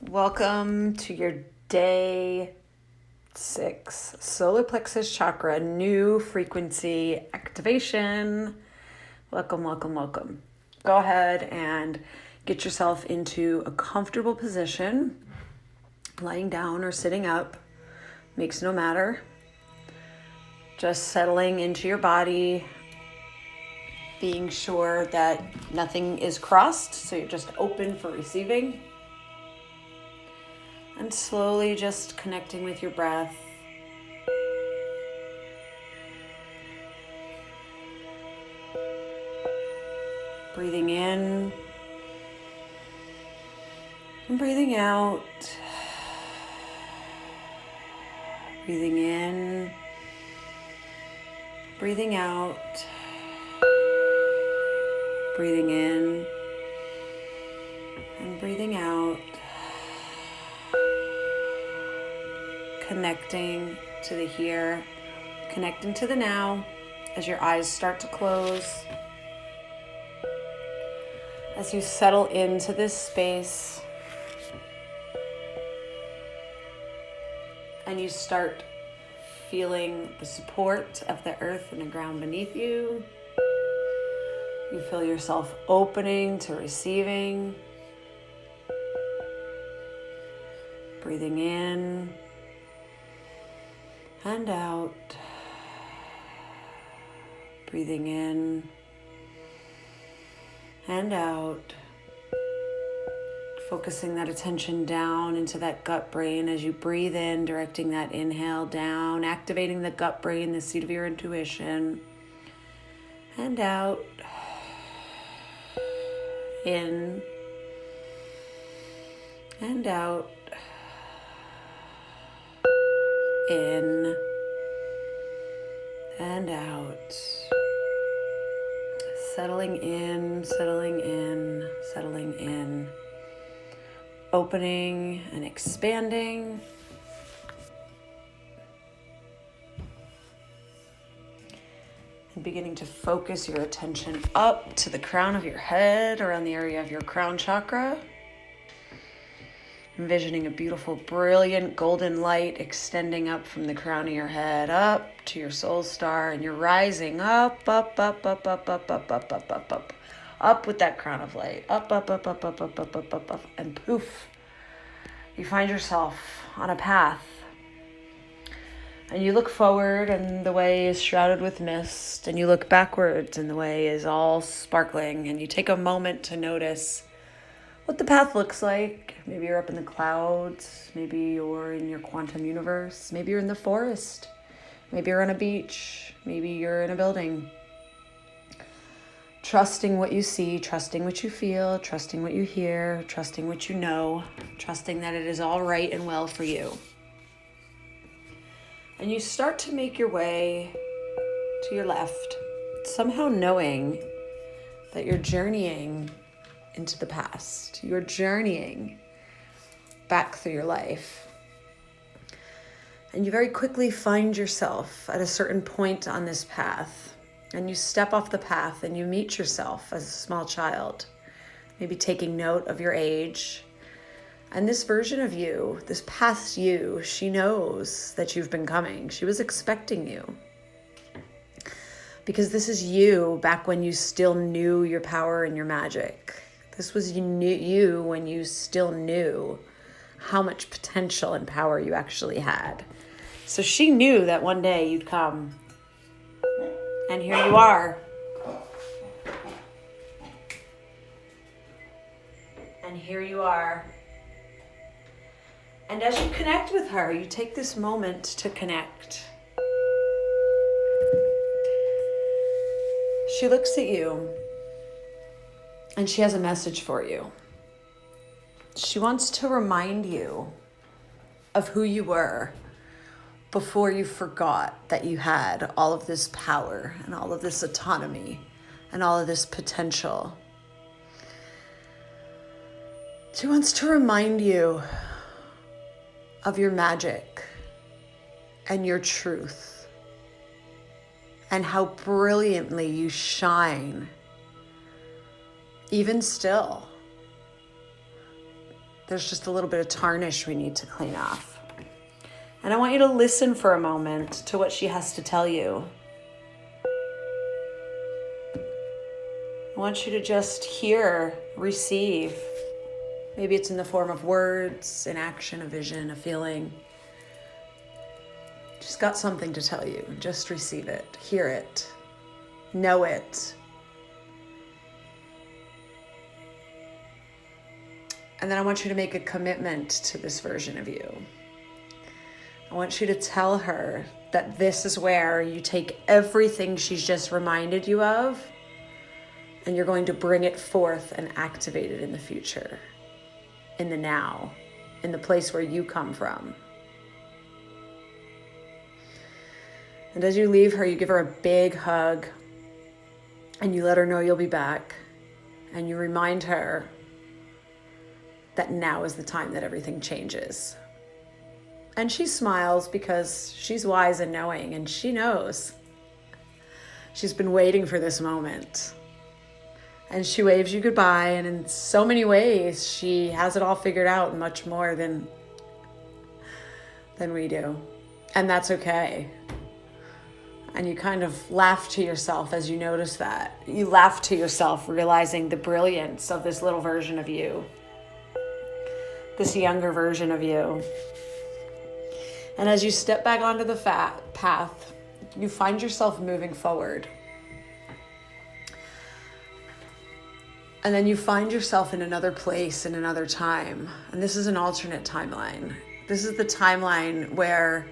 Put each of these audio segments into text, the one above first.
Welcome to your day 6 solar plexus chakra new frequency activation. Welcome. Go ahead and get yourself into a comfortable position, lying down or sitting up, makes no matter. Just settling into your body, being sure that nothing is crossed, so you're just open for receiving. And slowly just connecting with your breath. Breathing in and breathing out. Breathing in, breathing out. Breathing in and breathing out. Connecting to the here, connecting to the now as your eyes start to close. As you settle into this space and you start feeling the support of the earth and the ground beneath you, you feel yourself opening to receiving. Breathing in and out. Breathing in and out. Focusing that attention down into that gut brain as you breathe in, directing that inhale down, activating the gut brain, the seat of your intuition. And out. In and out. In and out. Settling in, settling in, settling in. Opening and expanding. And beginning to focus your attention up to the crown of your head, around the area of your crown chakra. Envisioning a beautiful, brilliant golden light extending up from the crown of your head up to your soul star, and you're rising up with that crown of light, up, and poof, you find yourself on a path. And you look forward and the way is shrouded with mist, and you look backwards and the way is all sparkling, and you take a moment to notice what the path looks like. Maybe you're up in the clouds, maybe you're in your quantum universe, maybe you're in the forest, maybe you're on a beach, maybe you're in a building. Trusting what you see, trusting what you feel, trusting what you hear, trusting what you know, trusting that it is all right and well for you. And you start to make your way to your left, somehow knowing that you're journeying into the past. You're journeying back through your life. And you very quickly find yourself at a certain point on this path. And you step off the path and you meet yourself as a small child, maybe taking note of your age. And this version of you, this past you, she knows that you've been coming. She was expecting you. Because this is you back when you still knew your power and your magic. This was you when you still knew how much potential and power you actually had. So she knew that one day you'd come. And here you are. And here you are. And as you connect with her, you take this moment to connect. She looks at you. And she has a message for you. She wants to remind you of who you were before you forgot that you had all of this power and all of this autonomy and all of this potential. She wants to remind you of your magic and your truth and how brilliantly you shine even still. There's just a little bit of tarnish we need to clean off. And I want you to listen for a moment to what she has to tell you. I want you to just hear, receive. Maybe it's in the form of words, an action, a vision, a feeling. She's got something to tell you. Just receive it, hear it, know it. And then I want you to make a commitment to this version of you. I want you to tell her that this is where you take everything she's just reminded you of, and you're going to bring it forth and activate it in the future, in the now, in the place where you come from. And as you leave her, you give her a big hug, and you let her know you'll be back, and you remind her that now is the time that everything changes. And she smiles because she's wise and knowing, and she knows. She's been waiting for this moment. And she waves you goodbye, and in so many ways, she has it all figured out much more than we do. And that's okay. And you kind of laugh to yourself as you notice that. You laugh to yourself, realizing the brilliance of this little version of you, this younger version of you. And as you step back onto the path, you find yourself moving forward. And then you find yourself in another place, in another time. And this is an alternate timeline. This is the timeline where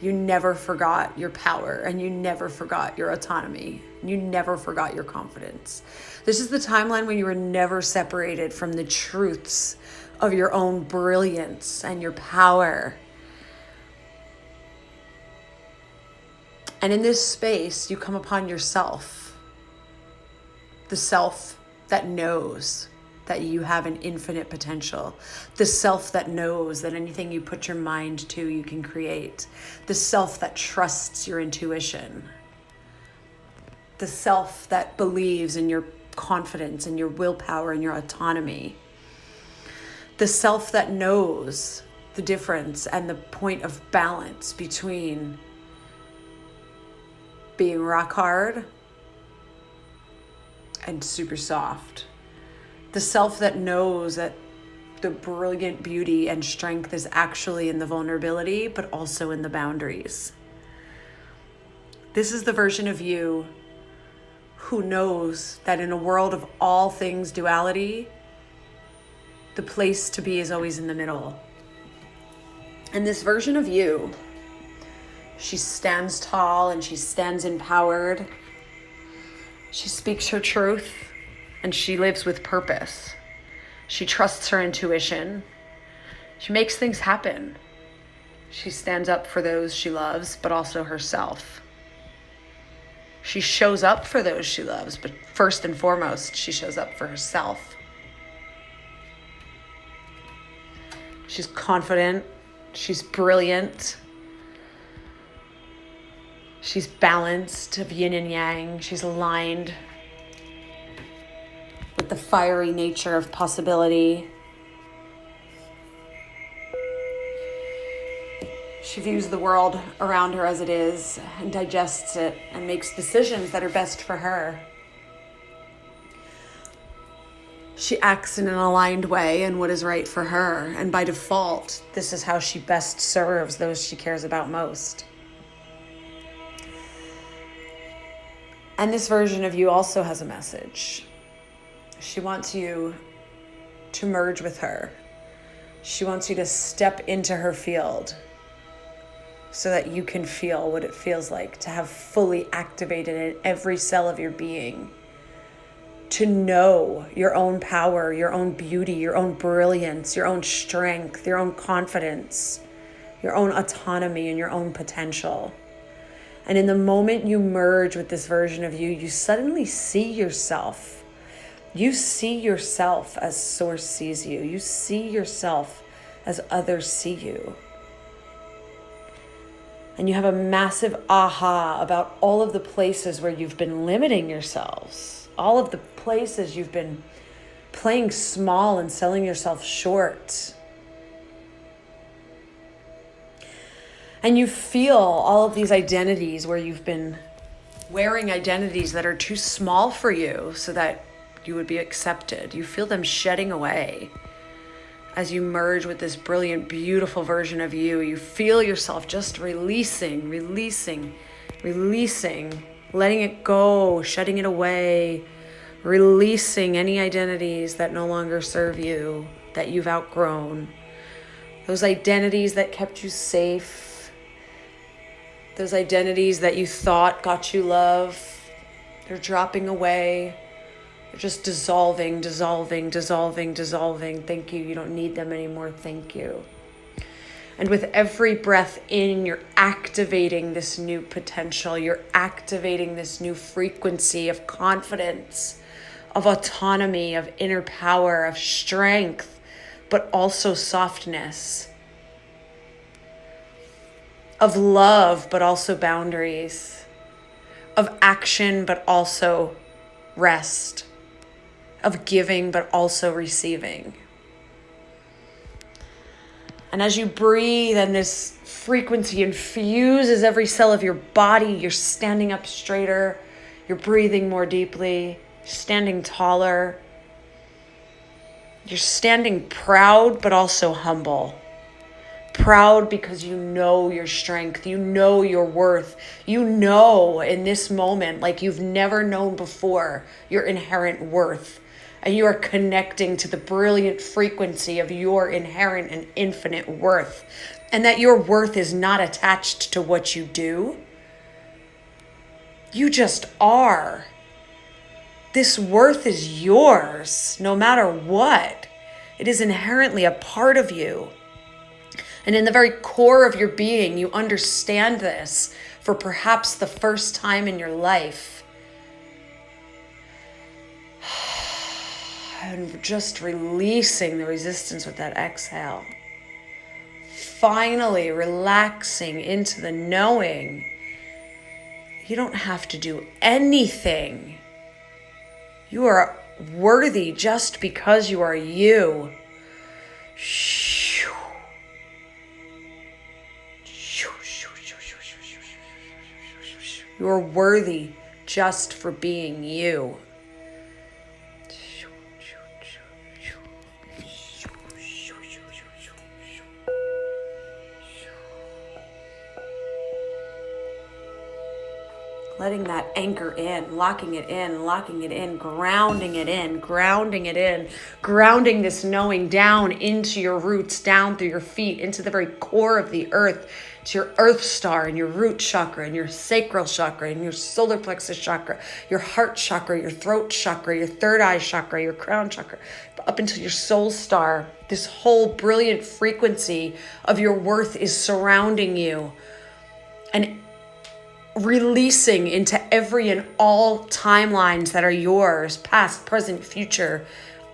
you never forgot your power, and you never forgot your autonomy. You never forgot your confidence. This is the timeline when you were never separated from the truths of your own brilliance and your power. And in this space, you come upon yourself, the self that knows that you have an infinite potential, the self that knows that anything you put your mind to, you can create, the self that trusts your intuition, the self that believes in your confidence and your willpower and your autonomy, the self that knows the difference and the point of balance between being rock hard and super soft. The self that knows that the brilliant beauty and strength is actually in the vulnerability, but also in the boundaries. This is the version of you who knows that in a world of all things duality, the place to be is always in the middle. And this version of you, she stands tall and she stands empowered. She speaks her truth and she lives with purpose. She trusts her intuition. She makes things happen. She stands up for those she loves, but also herself. She shows up for those she loves, but first and foremost, she shows up for herself. She's confident. She's brilliant. She's balanced of yin and yang. She's aligned with the fiery nature of possibility. She views the world around her as it is and digests it and makes decisions that are best for her. She acts in an aligned way in what is right for her. And by default, this is how she best serves those she cares about most. And this version of you also has a message. She wants you to merge with her. She wants you to step into her field so that you can feel what it feels like to have fully activated in every cell of your being, to know your own power, your own beauty, your own brilliance, your own strength, your own confidence, your own autonomy, and your own potential. And in the moment you merge with this version of you, you suddenly see yourself. You see yourself as Source sees you. You see yourself as others see you. And you have a massive aha about all of the places where you've been limiting yourselves, all of the places you've been playing small and selling yourself short. And you feel all of these identities where you've been wearing identities that are too small for you so that you would be accepted. You feel them shedding away as you merge with this brilliant, beautiful version of you. You feel yourself just releasing, letting it go, shedding it away, releasing any identities that no longer serve you, that you've outgrown. Those identities that kept you safe, those identities that you thought got you love, they're dropping away. They're just dissolving. Thank you. You don't need them anymore. Thank you. And with every breath in, you're activating this new potential. You're activating this new frequency of confidence, of autonomy, of inner power, of strength, but also softness, of love, but also boundaries, of action, but also rest, of giving, but also receiving. And as you breathe and this frequency infuses every cell of your body, you're standing up straighter, you're breathing more deeply, standing taller. You're standing proud, but also humble. Proud because you know your strength, you know your worth, you know in this moment, like you've never known before, your inherent worth. And you are connecting to the brilliant frequency of your inherent and infinite worth. And that your worth is not attached to what you do. You just are. This worth is yours, no matter what. It is inherently a part of you. And in the very core of your being, you understand this for perhaps the first time in your life. And just releasing the resistance with that exhale. Finally relaxing into the knowing. You don't have to do anything. You are worthy just because you are you. You are worthy just for being you. Letting that anchor in, locking it in, grounding it in, grounding this knowing down into your roots, down through your feet, into the very core of the earth, to your earth star and your root chakra and your sacral chakra and your solar plexus chakra, your heart chakra, your throat chakra, your third eye chakra, your crown chakra, up into your soul star. This whole brilliant frequency of your worth is surrounding you and releasing into every and all timelines that are yours, past, present, future,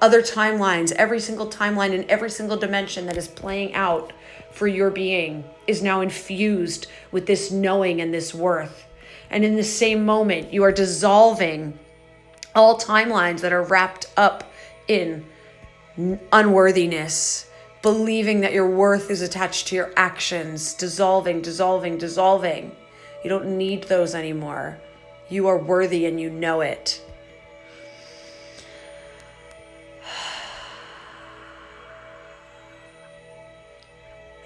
other timelines, every single timeline in every single dimension that is playing out for your being is now infused with this knowing and this worth. And in the same moment, you are dissolving all timelines that are wrapped up in unworthiness, believing that your worth is attached to your actions, dissolving. You don't need those anymore. You are worthy and you know it.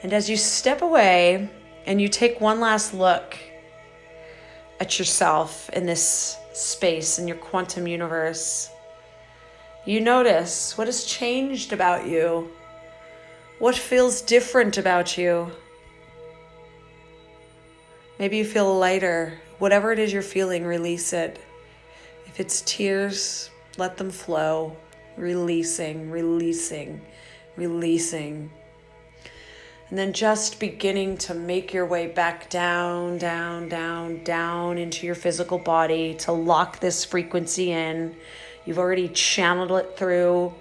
And as you step away and you take one last look at yourself in this space, in your quantum universe, you notice what has changed about you, what feels different about you. Maybe you feel lighter. Whatever it is you're feeling, release it. If it's tears, let them flow. Releasing. And then just beginning to make your way back down into your physical body to lock this frequency in. You've already channeled it through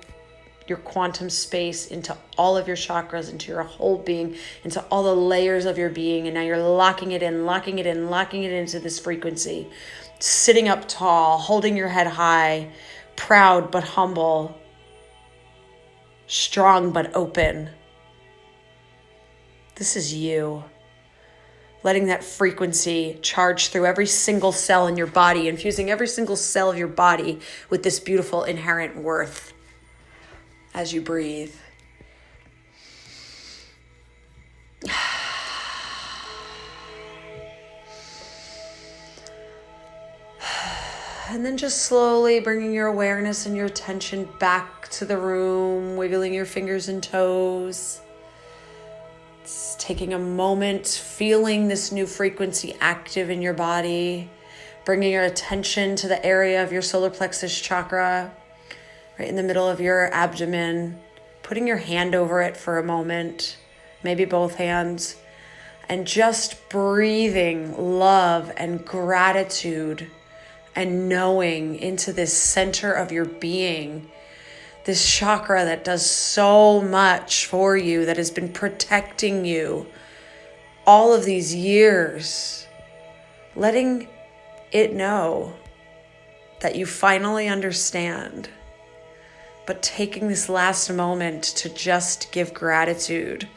your quantum space into all of your chakras, into your whole being, into all the layers of your being. And now you're locking it into this frequency. Sitting up tall, holding your head high, proud but humble, strong but open. This is you. Letting that frequency charge through every single cell in your body, infusing every single cell of your body with this beautiful inherent worth as you breathe. And then just slowly bringing your awareness and your attention back to the room, wiggling your fingers and toes. It's taking a moment, feeling this new frequency active in your body, bringing your attention to the area of your solar plexus chakra, right in the middle of your abdomen, putting your hand over it for a moment, maybe both hands, and just breathing love and gratitude and knowing into this center of your being, this chakra that does so much for you, that has been protecting you all of these years, letting it know that you finally understand, but taking this last moment to just give gratitude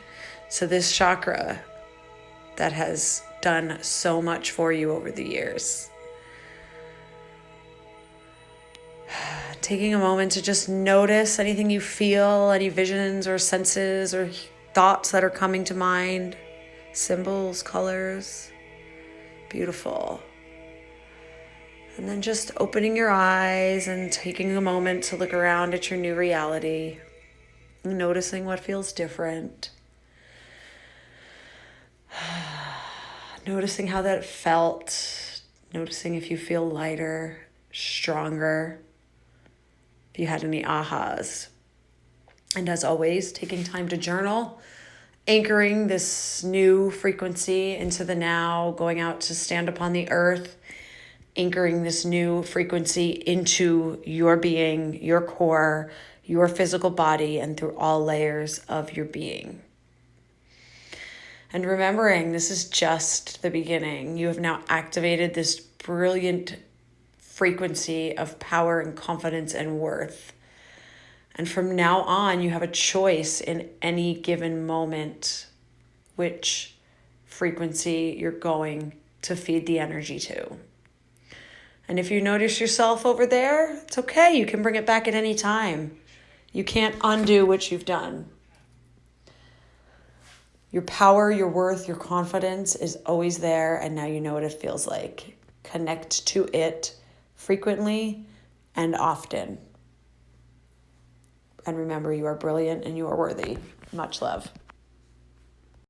to this chakra that has done so much for you over the years. Taking a moment to just notice anything you feel, any visions or senses or thoughts that are coming to mind, symbols, colors. Beautiful. And then just opening your eyes and taking a moment to look around at your new reality, noticing what feels different. Noticing how that felt, noticing if you feel lighter, stronger, if you had any ahas. And as always, taking time to journal, anchoring this new frequency into the now, going out to stand upon the earth, anchoring this new frequency into your being, your core, your physical body, and through all layers of your being. And remembering this is just the beginning. You have now activated this brilliant frequency of power and confidence and worth. And from now on, you have a choice in any given moment which frequency you're going to feed the energy to. And if you notice yourself over there, it's okay. You can bring it back at any time. You can't undo what you've done. Your power, your worth, your confidence is always there, and now you know what it feels like. Connect to it frequently and often. And remember, you are brilliant and you are worthy. Much love.